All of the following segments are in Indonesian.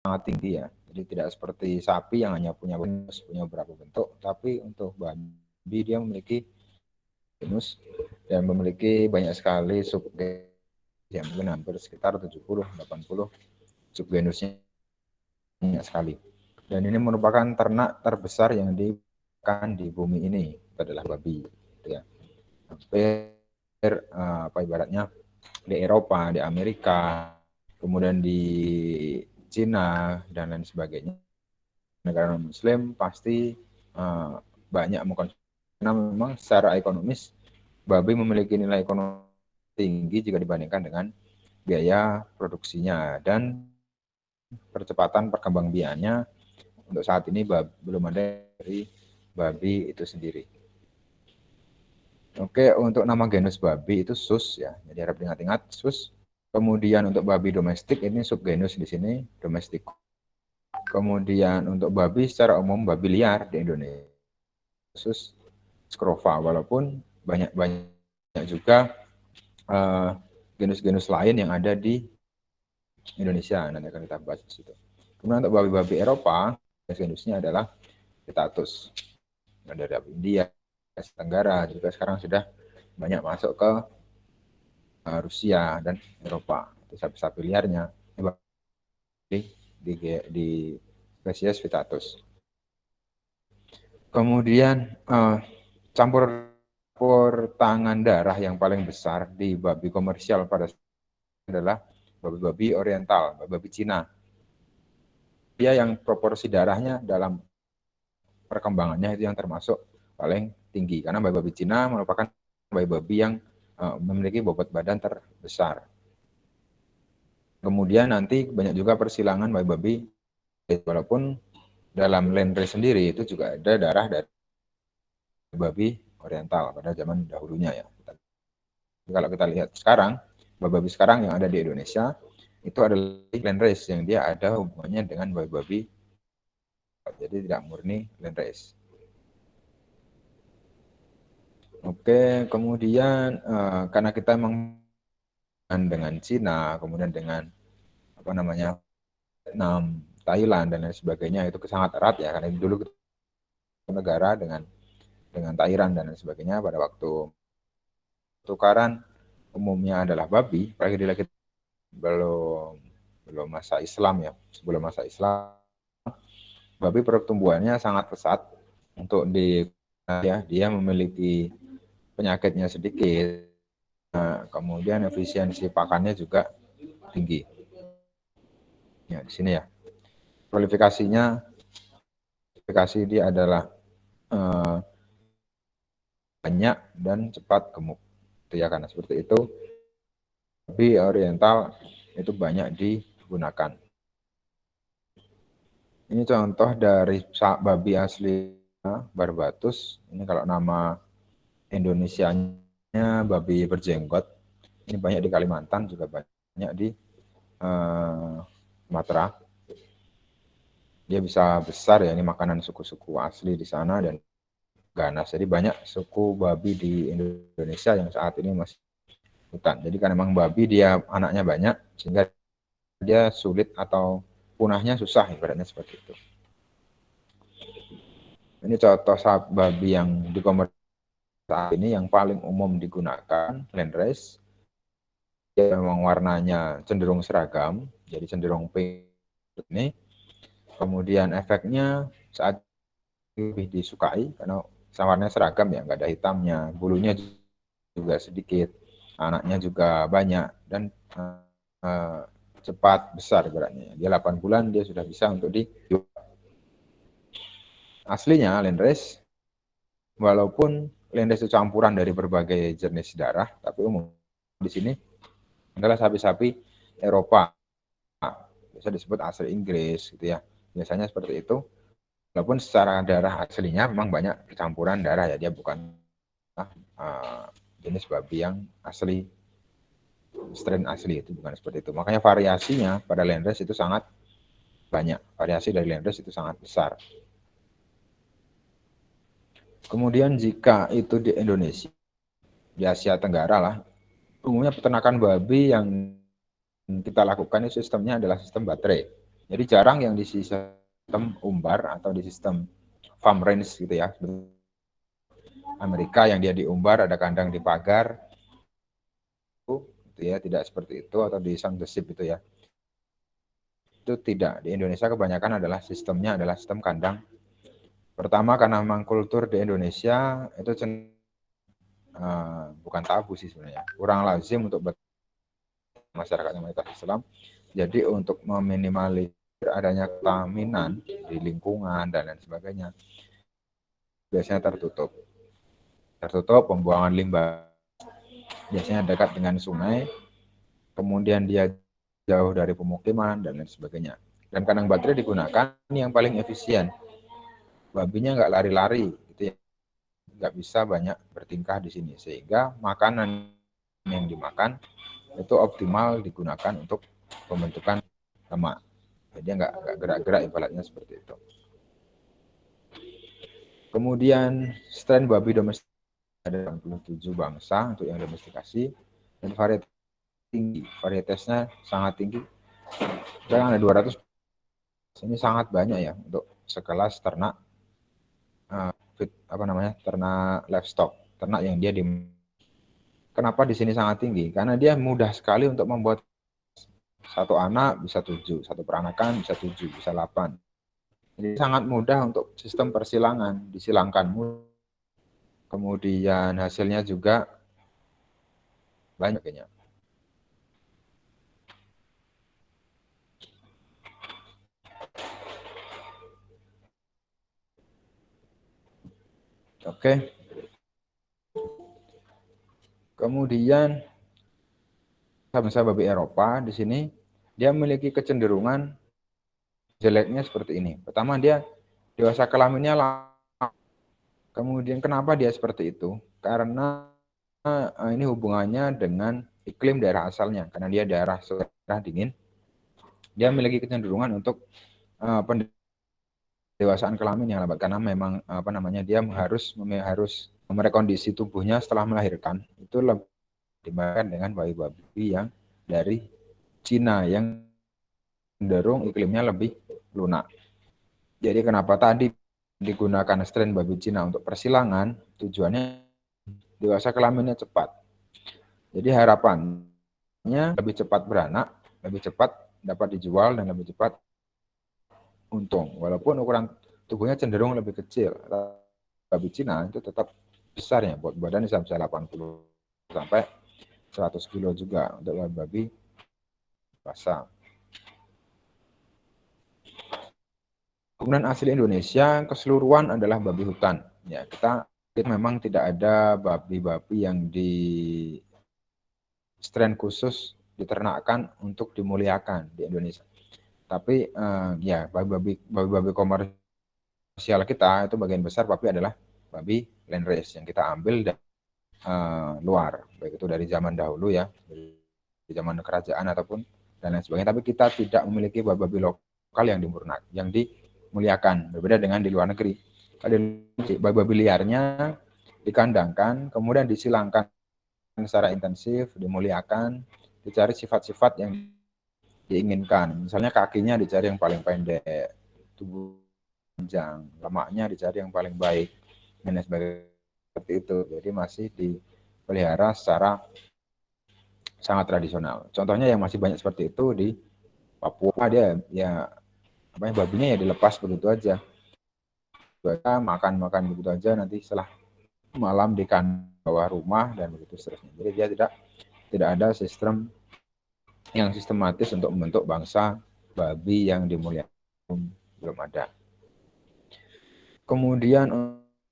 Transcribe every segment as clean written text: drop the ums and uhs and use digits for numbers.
sangat tinggi ya. Jadi tidak seperti sapi yang hanya punya beberapa bentuk, tapi untuk babi dia memiliki genus dan memiliki banyak sekali subgenus, ya mungkin hampir sekitar 70-80 subgenusnya, banyak sekali. Dan ini merupakan ternak terbesar yang di bumi ini, itu adalah babi. Gitu ya. Hampir apa ibaratnya di Eropa, di Amerika, kemudian di Cina dan lain sebagainya. Negara Muslim pasti banyak mengkonsumsi, karena memang secara ekonomis babi memiliki nilai ekonomi tinggi jika dibandingkan dengan biaya produksinya dan percepatan perkembangbiakannya. Untuk saat ini belum ada dari babi itu sendiri. Oke, untuk nama genus babi itu sus ya, jadi harap diingat-ingat sus. Kemudian untuk babi domestik ini subgenus di sini domestik. Kemudian untuk babi secara umum babi liar di Indonesia khusus Scrova, walaupun banyak juga genus-genus lain yang ada di Indonesia, nanti akan kita bahas di situ. Kemudian untuk babi-babi Eropa, genusnya adalah Pithetus. Dari India, Asia Tenggara juga sekarang sudah banyak masuk ke Rusia dan Eropa. Itu sapi-sapi liarnya di spesies Pithetus. Kemudian campur tangan darah yang paling besar di babi komersial pada adalah babi-babi oriental, babi Cina. Dia yang proporsi darahnya dalam perkembangannya itu yang termasuk paling tinggi, karena babi-babi Cina merupakan babi-babi yang memiliki bobot badan terbesar. Kemudian nanti banyak juga persilangan babi-babi, walaupun dalam landrace sendiri itu juga ada darah dari babi oriental pada zaman dahulunya ya. Kalau kita lihat sekarang, babi-babi sekarang yang ada di Indonesia itu adalah landrace yang dia ada hubungannya dengan babi-babi, jadi tidak murni landrace. Oke, kemudian karena kita memang dengan Cina, kemudian dengan apa namanya Vietnam, Thailand dan lain sebagainya itu sangat erat ya, karena dulu negara dengan Thailand dan lain sebagainya pada waktu tukaran umumnya adalah babi, apalagi lagi belum masa Islam ya, sebelum masa Islam babi pertumbuhannya sangat pesat. Untuk di ya, dia memiliki penyakitnya sedikit, kemudian efisiensi pakannya juga tinggi. Ya di sini ya kualifikasinya dia adalah banyak dan cepat gemuk. Itu ya, karena seperti itu babi oriental itu banyak digunakan. Ini contoh dari babi asli Barbatus. Ini kalau nama Indonesianya babi berjenggot. Ini banyak di Kalimantan, juga banyak di Sumatera. Dia bisa besar ya, ini makanan suku-suku asli di sana dan ganas. Jadi banyak suku babi di Indonesia yang saat ini masih hutan. Jadi karena memang babi dia anaknya banyak, sehingga dia sulit atau punahnya susah, ibaratnya seperti itu. Ini contoh babi yang dikomersialkan saat ini yang paling umum digunakan, landrace. Dia memang warnanya cenderung seragam, jadi cenderung pink ini. Kemudian efeknya saat lebih disukai karena warnanya seragam ya, nggak ada hitamnya, bulunya juga sedikit, anaknya juga banyak dan cepat besar beratnya. Dia 8 bulan dia sudah bisa untuk dijual. Aslinya landrace, walaupun landrace itu campuran dari berbagai jenis darah, tapi umum di sini adalah sapi-sapi Eropa, bisa disebut asli Inggris gitu ya. Biasanya seperti itu. Walaupun secara darah aslinya memang banyak campuran darah ya, dia bukan jenis babi yang asli, strain asli, itu bukan seperti itu. Makanya variasinya pada landrace itu sangat banyak, variasi dari landrace itu sangat besar. Kemudian jika itu di Indonesia, di Asia Tenggara lah, umumnya peternakan babi yang kita lakukan itu sistemnya adalah sistem baterai. Jadi jarang yang di sistem umbar atau di sistem farm range gitu ya. Amerika yang dia diumbar, ada kandang di pagar, gitu ya, tidak seperti itu, atau di sang desip itu ya. Itu tidak. Di Indonesia kebanyakan adalah sistemnya adalah sistem kandang. Pertama karena memang kultur di Indonesia itu bukan tabu sih sebenarnya, kurang lazim untuk masyarakat mayoritas Islam. Jadi untuk meminimalisir adanya kontaminasi di lingkungan dan lain sebagainya, biasanya tertutup pembuangan limbah biasanya dekat dengan sungai, kemudian dia jauh dari pemukiman dan lain sebagainya. Dan kandang baterai digunakan yang paling efisien, babinya nggak lari-lari gitu ya, nggak bisa banyak bertingkah di sini, sehingga makanan yang dimakan itu optimal digunakan untuk pembentukan lemak. Jadi nggak gerak-gerak ibaratnya seperti itu. Kemudian strain babi domestik ada 67 bangsa untuk yang domestikasi, dan varietas tinggi, varietasnya sangat tinggi. Sekarang ada 200, ini sangat banyak ya untuk sekelas ternak ternak livestock, ternak yang dia di. Kenapa di sini sangat tinggi? Karena dia mudah sekali untuk membuat satu anak bisa 7, satu peranakan bisa 7, bisa 8. Jadi sangat mudah untuk sistem persilangan, disilangkan. Kemudian hasilnya juga banyak. Oke. Kemudian bangsa babi Eropa di sini dia memiliki kecenderungan jeleknya seperti ini. Pertama, dia dewasa kelaminnya lama. Kemudian kenapa dia seperti itu? Karena ini hubungannya dengan iklim daerah asalnya. Karena dia daerah dingin, dia memiliki kecenderungan untuk pendewasaan kelamin yang lambat. Karena memang dia harus merekondisi tubuhnya setelah melahirkan. Itu lebih dibandingkan dengan bayi-babi yang dari Cina yang cenderung iklimnya lebih lunak. Jadi kenapa tadi digunakan strain babi Cina untuk persilangan, tujuannya dewasa kelaminnya cepat. Jadi harapannya lebih cepat beranak, lebih cepat dapat dijual, dan lebih cepat untung. Walaupun ukuran tubuhnya cenderung lebih kecil, babi Cina itu tetap besar ya, buat badan bisa 80 sampai 100 kilo juga untuk babi basah. Kemudian asli Indonesia keseluruhan adalah babi hutan. Ya, kita memang tidak ada babi-babi yang di strain khusus diternakkan untuk dimuliakan di Indonesia. Tapi ya babi-babi komersial kita itu bagian besar babi adalah babi landrace yang kita ambil dari luar, baik itu dari zaman dahulu ya, dari zaman kerajaan ataupun dan lain sebagainya. Tapi kita tidak memiliki babi lokal yang dimuliakan, berbeda dengan di luar negeri. Babi liarnya dikandangkan, kemudian disilangkan secara intensif, dimuliakan, dicari sifat-sifat yang diinginkan. Misalnya kakinya dicari yang paling pendek, tubuh panjang, lemaknya dicari yang paling baik, dan sebagainya seperti itu. Jadi masih dipelihara secara sangat tradisional. Contohnya yang masih banyak seperti itu di Papua, dia ya babinya ya dilepas begitu aja. Makan begitu aja, nanti setelah malam di bawah rumah dan begitu seterusnya. Jadi dia tidak ada sistem yang sistematis untuk membentuk bangsa babi yang dimuliakan, belum ada. Kemudian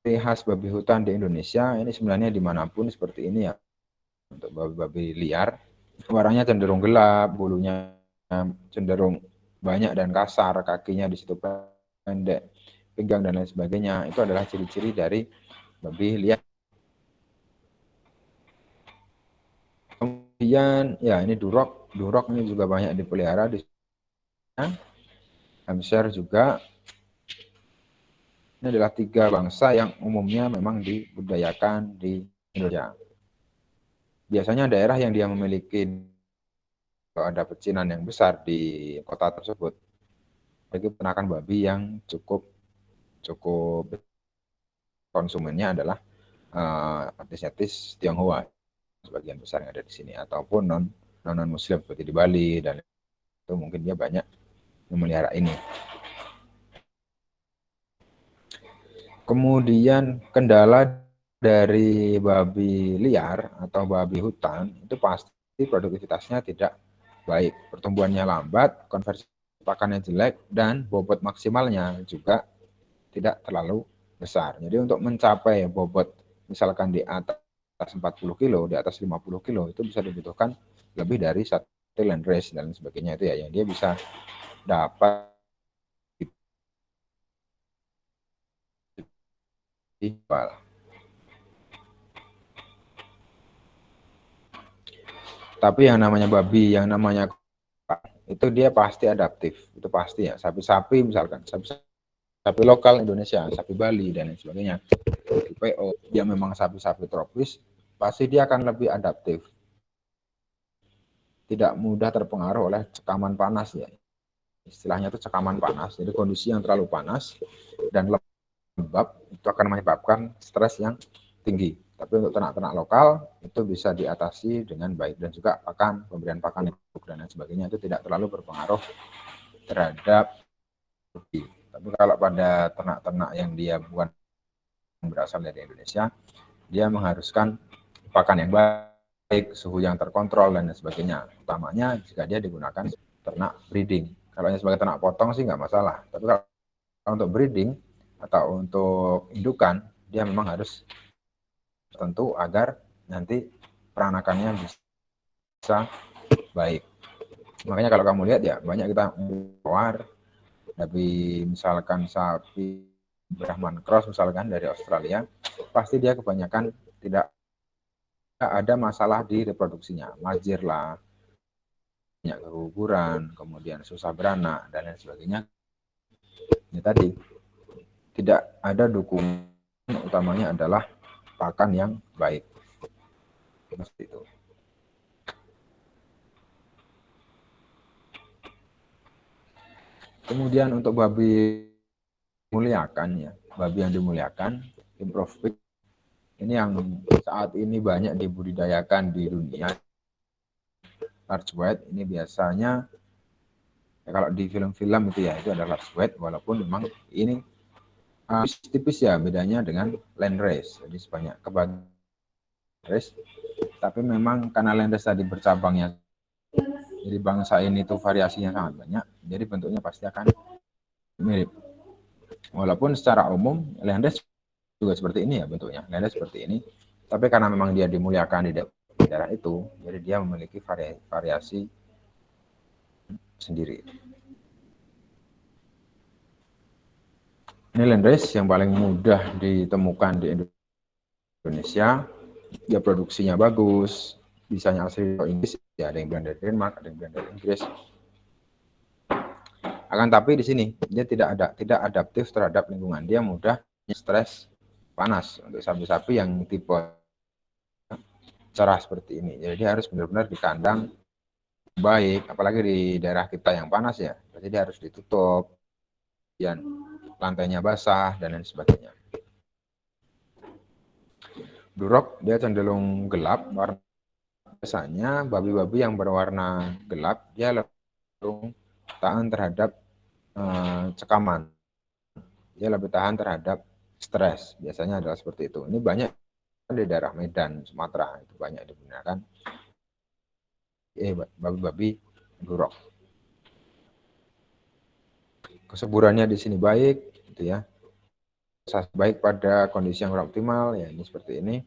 ciri khas babi hutan di Indonesia ini sebenarnya dimanapun seperti ini ya. Untuk babi-babi liar, warnanya cenderung gelap, bulunya cenderung banyak dan kasar, kakinya di situ pendek, pinggang dan lain sebagainya. Itu adalah ciri-ciri dari babi liar. Kemudian ya ini durok ini juga banyak dipelihara di sana. Hampshire juga. Ini adalah 3 bangsa yang umumnya memang dibudidayakan di Indonesia. Biasanya daerah yang dia memiliki ada pecinan yang besar di kota tersebut, bagi peternakan babi yang cukup konsumennya adalah etnis Tionghoa sebagian besar yang ada di sini, ataupun non muslim seperti di Bali, dan itu mungkin dia banyak memelihara ini. Kemudian kendala dari babi liar atau babi hutan itu pasti produktivitasnya tidak baik, pertumbuhannya lambat, konversi pakannya jelek, dan bobot maksimalnya juga tidak terlalu besar. Jadi untuk mencapai bobot misalkan di atas 40 kilo, di atas 50 kilo, itu bisa dibutuhkan lebih dari satu land race dan sebagainya, itu ya, yang dia bisa dapat dijual. Tapi yang namanya babi, yang namanya itu dia pasti adaptif, itu pasti ya. Sapi-sapi misalkan, sapi lokal Indonesia, sapi Bali dan lain sebagainya, PO, dia memang sapi-sapi tropis, pasti dia akan lebih adaptif, tidak mudah terpengaruh oleh cekaman panas ya. Istilahnya itu cekaman panas. Jadi kondisi yang terlalu panas dan lembab itu akan menyebabkan stres yang tinggi. Tapi untuk ternak-ternak lokal itu bisa diatasi dengan baik, dan juga pemberian pakan dan lain sebagainya itu tidak terlalu berpengaruh terhadap babi. Tapi kalau pada ternak-ternak yang dia bukan berasal dari Indonesia, dia mengharuskan pakan yang baik, suhu yang terkontrol dan sebagainya. Utamanya jika dia digunakan ternak breeding. Kalau sebagai ternak potong sih nggak masalah. Tapi kalau untuk breeding atau untuk indukan, dia memang harus tertentu agar nanti peranakannya bisa baik. Makanya kalau kamu lihat ya, banyak kita keluar dari misalkan sapi Brahman Cross misalkan dari Australia, pasti dia kebanyakan tidak ada masalah di reproduksinya, majir lah, banyak keguguran, kemudian susah beranak dan lain sebagainya. Ini tadi tidak ada dukungan, utamanya adalah pakan yang baik. Seperti itu. Kemudian untuk babi dimuliakan ya, babi yang dimuliakan, improve pig, ini yang saat ini banyak dibudidayakan di dunia. Large white ini biasanya ya, kalau di film-film itu ya itu adalah large white, walaupun memang ini tipis ya bedanya dengan land race. Jadi sebanyak kebagian race, tapi memang karena land race tadi bercabangnya, jadi bangsa ini tuh variasinya sangat banyak, jadi bentuknya pasti akan mirip. Walaupun secara umum land race juga seperti ini ya bentuknya, land race seperti ini, tapi karena memang dia dimuliakan di daerah itu, jadi dia memiliki variasi sendiri. Ini land race yang paling mudah ditemukan di Indonesia. Dia produksinya bagus, bisanya asli Inggris, ya ada yang bilang dari Denmark, ada yang bilang dari Inggris. Akan tapi di sini dia tidak adaptif terhadap lingkungan, dia mudah stres panas untuk sapi-sapi yang tipe cerah seperti ini. Jadi dia harus benar-benar di kandang baik, apalagi di daerah kita yang panas ya. Jadi dia harus ditutup, dan lantainya basah dan lain sebagainya. Durok dia cenderung gelap, warna biasanya babi-babi yang berwarna gelap dia lebih tahan terhadap cekaman, dia lebih tahan terhadap stres, biasanya adalah seperti itu. Ini banyak di daerah Medan, Sumatera itu banyak digunakan babi-babi durok. Kesuburannya di sini baik, gitu ya. Baik pada kondisi yang optimal, ya ini seperti ini.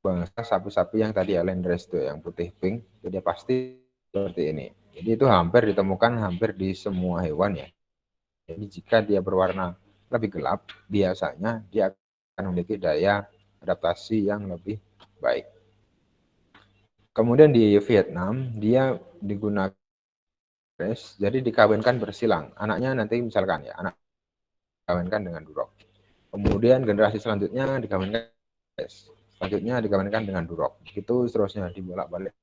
Bangsa sapi-sapi yang tadi ya landrace itu yang putih pink, itu dia pasti seperti ini. Jadi itu hampir ditemukan hampir di semua hewan ya. Jadi jika dia berwarna lebih gelap, biasanya dia akan memiliki daya adaptasi yang lebih baik. Kemudian di Vietnam, dia digunakan jadi dikawinkan bersilang. Anaknya nanti misalkan ya, anak dikawinkan dengan durok. Kemudian generasi selanjutnya dikawinkan selanjutnya dikawinkan dengan durok. Itu seterusnya dibolak-balik.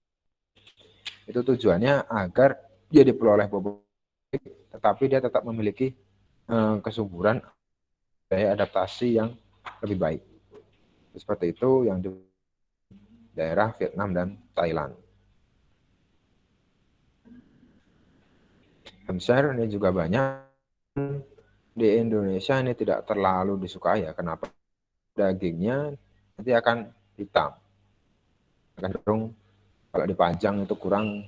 Itu tujuannya agar dia diperoleh bobot tetapi dia tetap memiliki kesuburan daya adaptasi yang lebih baik. Seperti itu yang di daerah Vietnam dan Thailand. Hampshire ini juga banyak. Di Indonesia ini tidak terlalu disukai ya. Kenapa? Dagingnya nanti akan hitam. Akan cenderung kalau dipajang itu kurang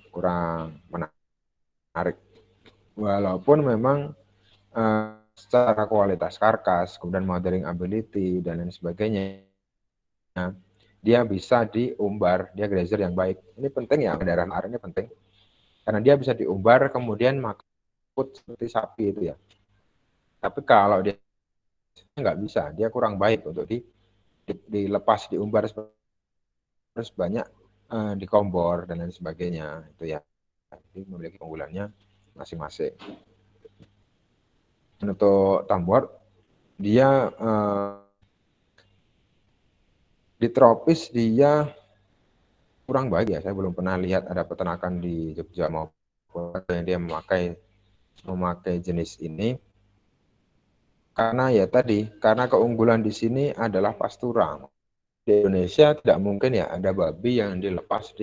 menarik. Walaupun memang secara kualitas karkas, kemudian modeling ability dan lain sebagainya, dia bisa diumbar, dia grazer yang baik. Ini penting ya, daerah ar ini penting. Karena dia bisa diumbar kemudian makan seperti sapi itu ya. Tapi kalau dia nggak bisa, dia kurang baik untuk dilepas, diumbar terus banyak dikombor dan lain sebagainya itu ya. Jadi memiliki keunggulannya masing-masing. Untuk Tambor, dia di tropis dia kurang baik ya. Saya belum pernah lihat ada peternakan di Jogja maupun yang dia memakai jenis ini. Karena ya tadi, karena keunggulan di sini adalah pastura. Di Indonesia tidak mungkin ya ada babi yang dilepas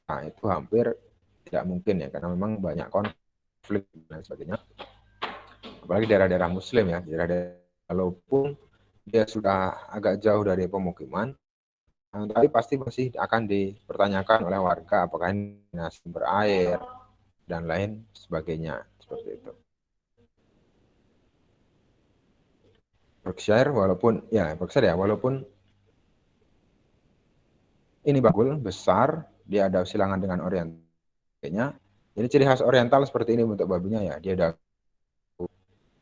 nah itu hampir tidak mungkin ya, karena memang banyak konflik dan sebagainya. Apalagi daerah-daerah Muslim ya, walaupun dia sudah agak jauh dari pemukiman, tapi pasti masih akan dipertanyakan oleh warga apakah ini sumber air dan lain sebagainya seperti itu. Berkshire walaupun ini bagul besar, dia ada silangan dengan orientalnya. Jadi ciri khas oriental seperti ini bentuk babinya ya, dia ada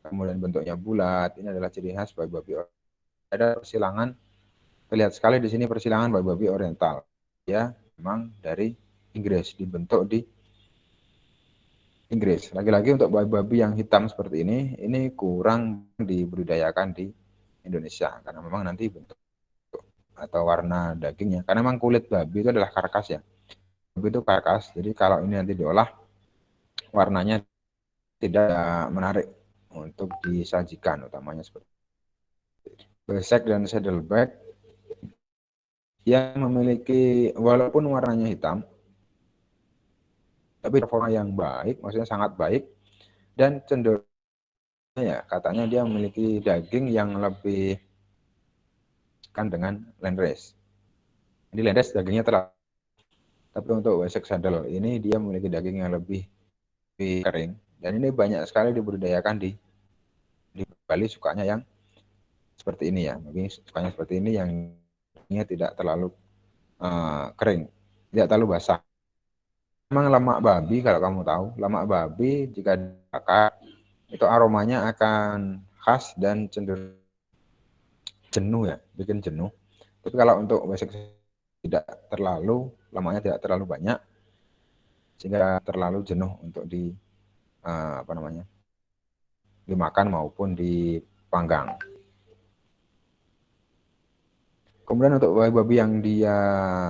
kemudian bentuknya bulat. Ini adalah ciri khas babi ada persilangan. Terlihat sekali di sini persilangan babi oriental. Ya, memang dari Inggris, dibentuk di Inggris. Lagi-lagi untuk babi yang hitam seperti ini kurang dibudidayakan di Indonesia karena memang nanti bentuk atau warna dagingnya. Karena memang kulit babi itu adalah karkas ya. Babi itu karkas. Jadi kalau ini nanti diolah warnanya tidak menarik untuk disajikan utamanya seperti itu. Besek dan saddleback yang memiliki walaupun warnanya hitam tapi performa yang baik, maksudnya sangat baik dan cenderung ya katanya dia memiliki daging yang lebih kan dengan landrace. Jadi landrace dagingnya terlalu, tapi untuk Wessex Saddle ini dia memiliki daging yang lebih kering dan ini banyak sekali dibudidayakan di Bali sukanya yang seperti ini ya. Mungkin sukanya seperti ini yang tidak terlalu kering, tidak terlalu basah. Memang lemak babi kalau kamu tahu, lemak babi jika dibakar itu aromanya akan khas dan cenderung jenuh ya, bikin jenuh. Tapi kalau untuk Wessex tidak terlalu, lemaknya tidak terlalu banyak sehingga terlalu jenuh untuk dimakan maupun dipanggang. Kemudian untuk babi yang dia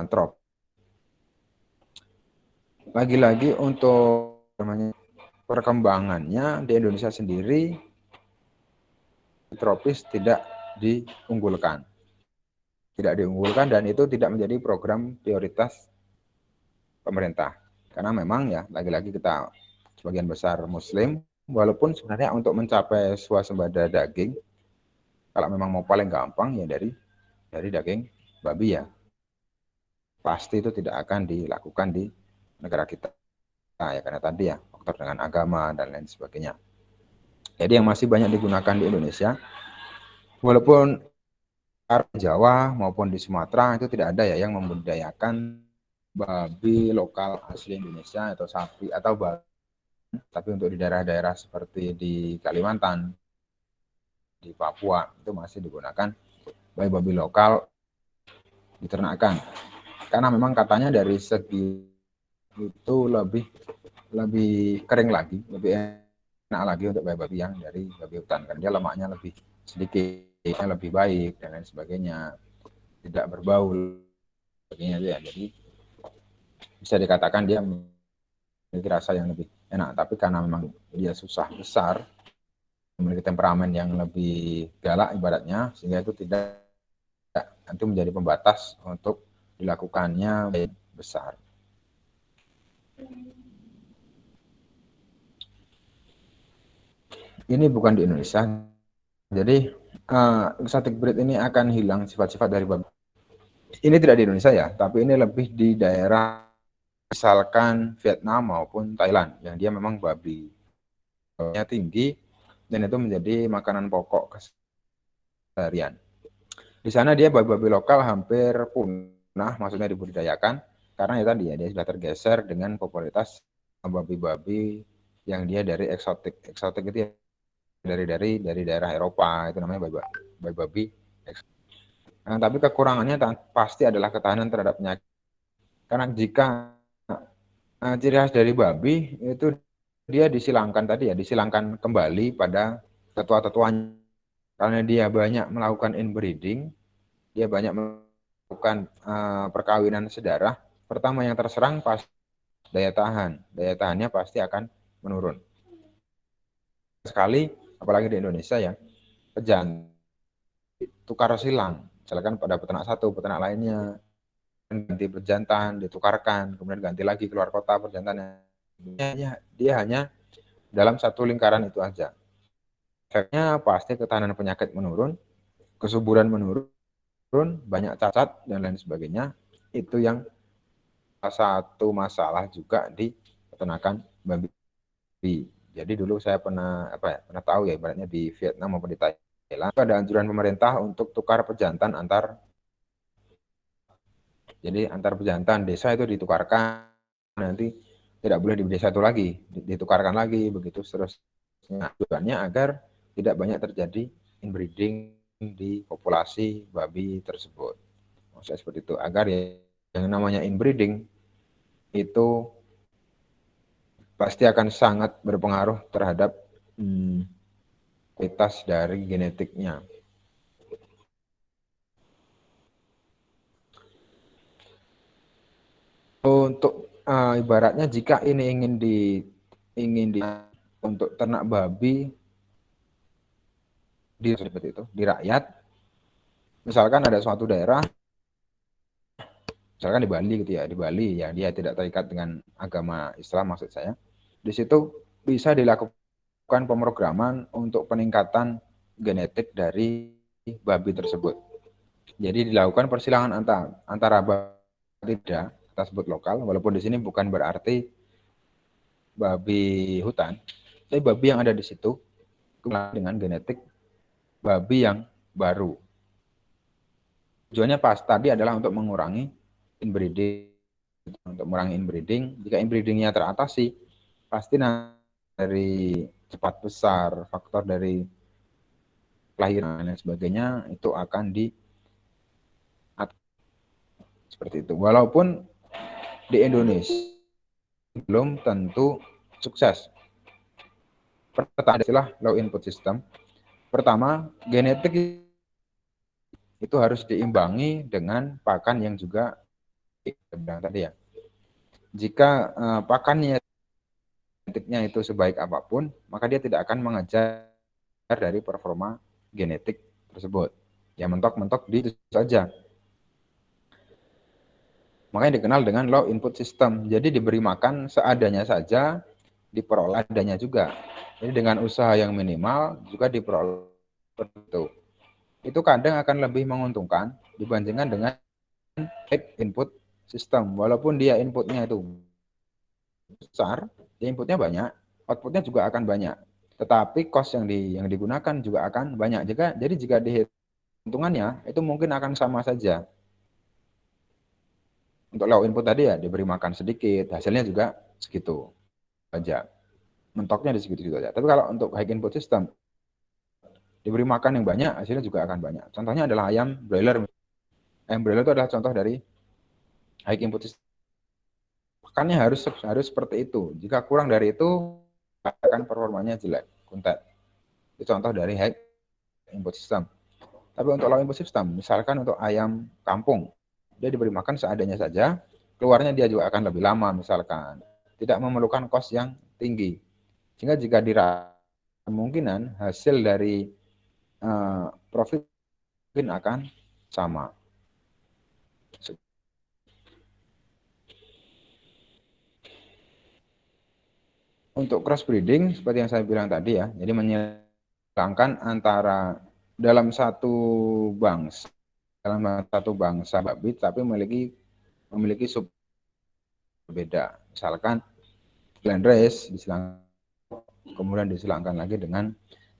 trop, lagi-lagi untuk perkembangannya di Indonesia sendiri tropis tidak diunggulkan dan itu tidak menjadi program prioritas pemerintah karena memang ya lagi-lagi kita sebagian besar Muslim, walaupun sebenarnya untuk mencapai swasembada daging kalau memang mau paling gampang ya dari daging babi ya pasti itu tidak akan dilakukan di negara kita ya karena tadi ya faktor dengan agama dan lain sebagainya. Jadi yang masih banyak digunakan di Indonesia walaupun Jawa maupun di Sumatera itu tidak ada ya yang membudidayakan babi lokal asli Indonesia atau sapi atau babi. Tapi untuk di daerah-daerah seperti di Kalimantan, di Papua itu masih digunakan babi-babi lokal diternakan. Karena memang katanya dari segi itu lebih kering lagi, lebih enak lagi untuk babi-babi yang dari babi hutan. Kan dia lemaknya lebih sedikit, lebih baik dan lain sebagainya, tidak berbau sebagainya ya. Jadi bisa dikatakan dia memiliki rasa yang lebih enak. Tapi karena memang dia susah besar, memiliki temperamen yang lebih galak ibaratnya, sehingga itu tidak nanti menjadi pembatas untuk dilakukannya besar. Ini bukan di Indonesia, jadi exotic breed ini akan hilang sifat-sifat dari babi. Ini tidak di Indonesia ya, tapi ini lebih di daerah misalkan Vietnam maupun Thailand, yang dia memang babinya tinggi dan itu menjadi makanan pokok keseharian. Di sana dia babi-babi lokal hampir punah, maksudnya dibudidayakan, karena ya tadi ya dia sudah tergeser dengan popularitas babi-babi yang dia dari eksotik. Eksotik itu ya dari daerah Eropa, itu namanya babi-babi. Nah, tapi kekurangannya pasti adalah ketahanan terhadap penyakit. Karena jika ciri khas dari babi itu dia disilangkan tadi ya, disilangkan kembali pada tetua-tetuanya. Karena dia banyak melakukan inbreeding, dia banyak melakukan perkawinan sedarah. Pertama yang terserang pasti daya tahan. Daya tahannya pasti akan menurun. Sekali, apalagi di Indonesia ya, pejantan tukar silang. Misalkan pada peternak satu, peternak lainnya ganti pejantan, ditukarkan, kemudian ganti lagi keluar kota perjantannya. Dia hanya dalam satu lingkaran itu aja. Efeknya pasti ketahanan penyakit menurun, kesuburan menurun, banyak cacat dan lain sebagainya. Itu yang salah satu masalah juga di peternakan babi. Jadi dulu saya pernah tahu ya, ibaratnya di Vietnam maupun di Thailand ada anjuran pemerintah untuk tukar pejantan jadi antar pejantan desa itu ditukarkan, nanti tidak boleh di desa itu lagi, ditukarkan lagi begitu seterusnya. Tujuannya agar tidak banyak terjadi inbreeding di populasi babi tersebut. Maksudnya seperti itu, agar ya yang namanya inbreeding itu pasti akan sangat berpengaruh terhadap kualitas dari genetiknya. Untuk ibaratnya jika ini ingin di untuk ternak babi seperti itu di rakyat, misalkan ada suatu daerah, misalkan di Bali gitu ya, di Bali ya dia tidak terikat dengan agama Islam maksud saya, di situ bisa dilakukan pemrograman untuk peningkatan genetik dari babi tersebut. Jadi dilakukan persilangan antara babi tidak kita sebut lokal, walaupun di sini bukan berarti babi hutan, tapi babi yang ada di situ dengan genetik babi yang baru. Tujuannya pas tadi adalah untuk mengurangi inbreeding. Untuk mengurangi inbreeding, jika inbreedingnya teratasi, pasti dari cepat besar, faktor dari kelahiran dan sebagainya itu akan di seperti itu. Walaupun di Indonesia belum tentu sukses. Pertama adalah low input system. Pertama, genetik itu harus diimbangi dengan pakan yang juga bilang tadi ya. Jika pakannya genetiknya itu sebaik apapun, maka dia tidak akan mengejar dari performa genetik tersebut. Ya mentok-mentok di itu saja. Makanya dikenal dengan low input system. Jadi diberi makan seadanya saja, diperoleh adanya juga. Jadi dengan usaha yang minimal juga diperoleh itu. Itu kadang akan lebih menguntungkan dibandingkan dengan input system. Walaupun dia inputnya itu besar, dia inputnya banyak, outputnya juga akan banyak. Tetapi cost yang digunakan juga akan banyak. Jadi jika dihitungannya itu mungkin akan sama saja. Untuk low input tadi ya diberi makan sedikit, hasilnya juga segitu saja. Mentoknya di segitu saja. Tapi kalau untuk high input system, diberi makan yang banyak, hasilnya juga akan banyak. Contohnya adalah ayam broiler. Ayam broiler itu adalah contoh dari high input system. Pakannya harus seperti itu. Jika kurang dari itu, akan performanya jelek, kuntet. Itu contoh dari high input system. Tapi untuk low input system, misalkan untuk ayam kampung, dia diberi makan seadanya saja, keluarnya dia juga akan lebih lama misalkan. Tidak memerlukan cost yang tinggi. Sehingga jika kemungkinan hasil dari profit mungkin akan sama. Untuk crossbreeding seperti yang saya bilang tadi ya, jadi menyilangkan antara dalam satu bangsa babi tapi memiliki sub berbeda. Misalkan landrace disilangkan, kemudian disilangkan lagi dengan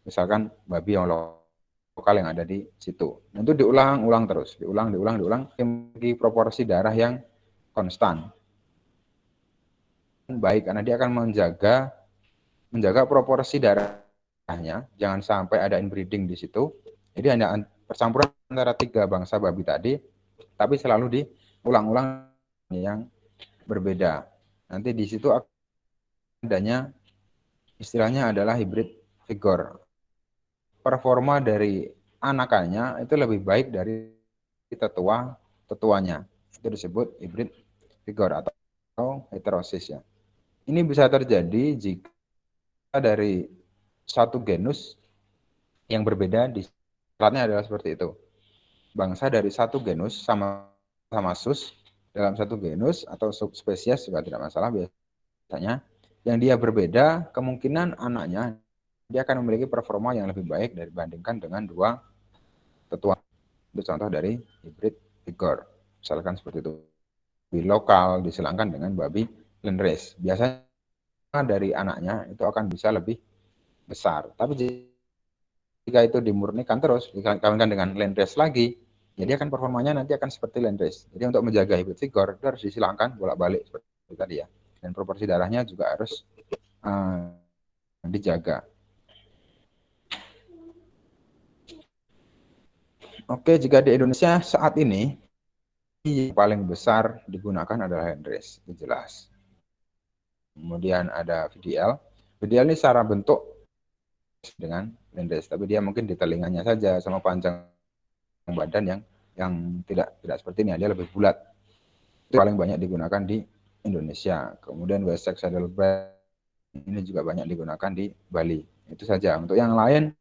misalkan babi yang lokal yang ada di situ. Dan itu diulang-ulang terus, diulang, memiliki proporsi darah yang konstan. Baik, karena dia akan menjaga proporsi darahnya, jangan sampai ada inbreeding di situ. Jadi hanya percampuran antara 3 bangsa babi tadi, tapi selalu diulang-ulang yang berbeda. Nanti di situ adanya istilahnya adalah hybrid vigor. Performa dari anakannya itu lebih baik dari tetuanya. Itu disebut hybrid vigor atau heterosis ya. Ini bisa terjadi jika dari satu genus yang berbeda di syaratnya adalah seperti itu. Bangsa dari satu genus sama sus dalam satu genus atau subspesies juga tidak masalah biasanya. Yang dia berbeda, kemungkinan anaknya dia akan memiliki performa yang lebih baik dibandingkan dengan 2 tetua. Itu contoh dari hybrid vigor. Misalkan seperti itu. Di lokal disilangkan dengan babi landrace. Biasanya dari anaknya itu akan bisa lebih besar. Tapi jika itu dimurnikan terus, dikawinkan dengan landrace lagi, jadi akan performanya nanti akan seperti landrace. Jadi untuk menjaga hybrid vigor itu harus disilangkan bolak-balik seperti tadi ya. Dan proporsi darahnya juga harus dijaga. Oke, jika di Indonesia saat ini yang paling besar digunakan adalah landrace, itu jelas. Kemudian ada VDL. VDL ini secara bentuk dengan landrace, tapi dia mungkin di telinganya saja sama panjang badan yang tidak seperti ini, dia lebih bulat. Itu paling banyak digunakan di Indonesia. Kemudian Wessex Saddlebred ini juga banyak digunakan di Bali. Itu saja. Untuk yang lain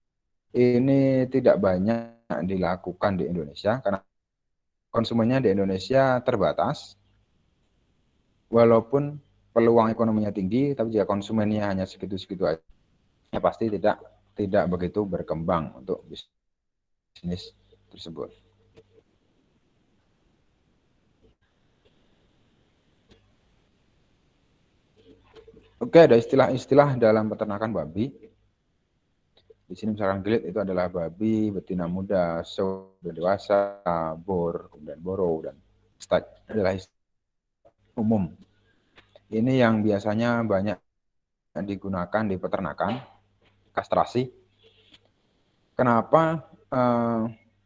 ini tidak banyak dilakukan di Indonesia karena konsumennya di Indonesia terbatas. Walaupun peluang ekonominya tinggi, tapi jika konsumennya hanya segitu-segitu aja, ya pasti tidak begitu berkembang untuk bisnis tersebut. Oke, ada istilah-istilah dalam peternakan babi. Di sini misalkan gelit itu adalah babi betina muda, show dewasa, bor, kemudian boro, dan stag adalah umum. Ini yang biasanya banyak digunakan di peternakan, kastrasi. Kenapa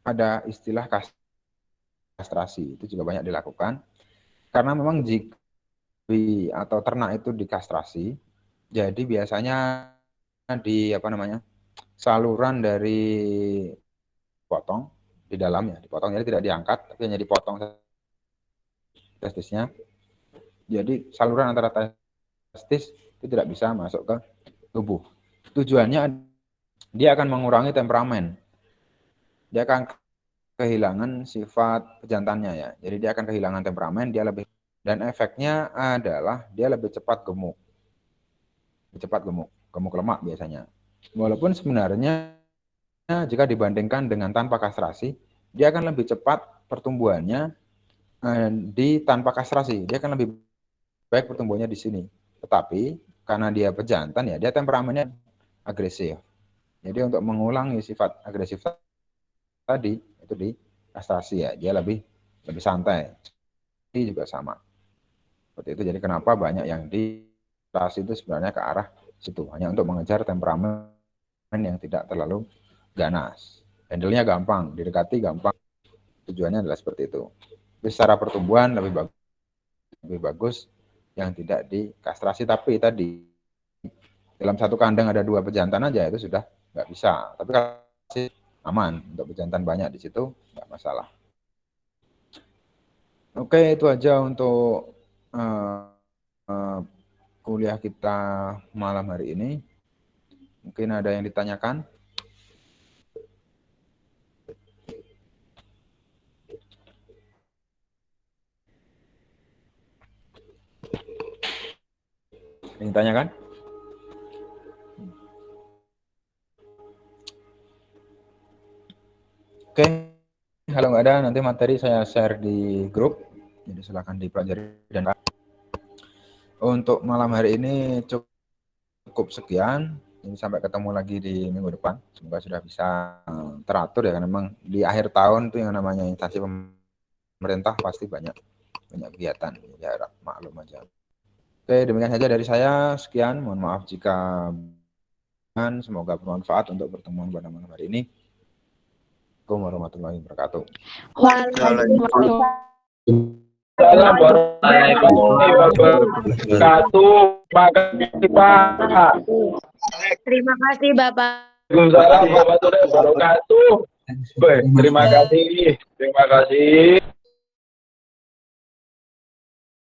ada istilah kastrasi? Itu juga banyak dilakukan. Karena memang jika atau ternak itu dikastrasi, jadi biasanya di saluran dari potong di dalamnya, dipotong, jadi tidak diangkat, tapi hanya dipotong testisnya. Jadi saluran antara testis itu tidak bisa masuk ke tubuh. Tujuannya dia akan mengurangi temperamen. Dia akan kehilangan sifat pejantannya ya. Jadi dia akan kehilangan temperamen, dia lebih, dan efeknya adalah dia lebih cepat gemuk. Gemuk lemak biasanya. Walaupun sebenarnya jika dibandingkan dengan tanpa kastrasi, dia akan lebih cepat pertumbuhannya di tanpa kastrasi. Dia akan lebih baik pertumbuhannya di sini. Tetapi karena dia pejantan ya, dia temperamennya agresif. Jadi untuk mengulangi sifat agresif tadi itu di kastrasi ya, dia lebih santai. Ini juga sama. Seperti itu. Jadi kenapa banyak yang di kastrasi itu sebenarnya ke arah situ, hanya untuk mengejar temperamen yang tidak terlalu ganas. Handle-nya gampang, didekati gampang. Tujuannya adalah seperti itu. Tapi secara pertumbuhan lebih bagus yang tidak dikastrasi. Tapi tadi dalam satu kandang ada 2 pejantan aja itu sudah nggak bisa. Tapi kalau aman untuk pejantan banyak di situ nggak masalah. Oke, itu aja untuk kuliah kita malam hari ini. Mungkin ada yang ditanyakan? Ada yang ditanyakan? Oke, kalau nggak ada nanti materi saya share di grup, jadi silakan dipelajari. Dan untuk malam hari ini cukup sekian. Ini sampai ketemu lagi di minggu depan. Semoga sudah bisa teratur ya, karena memang di akhir tahun itu yang namanya instansi pemerintah pasti banyak kegiatan. Ya harap maklum aja. Oke, demikian saja dari saya. Sekian, mohon maaf jika semoga bermanfaat untuk pertemuan pada malam hari ini. Assalamualaikum warahmatullahi wabarakatuh. Salam warahmatullahi wabarakatuh. Makasih Pak. Terima kasih Bapak. Waalaikumsalam warahmatullahi wabarakatuh. Terima kasih.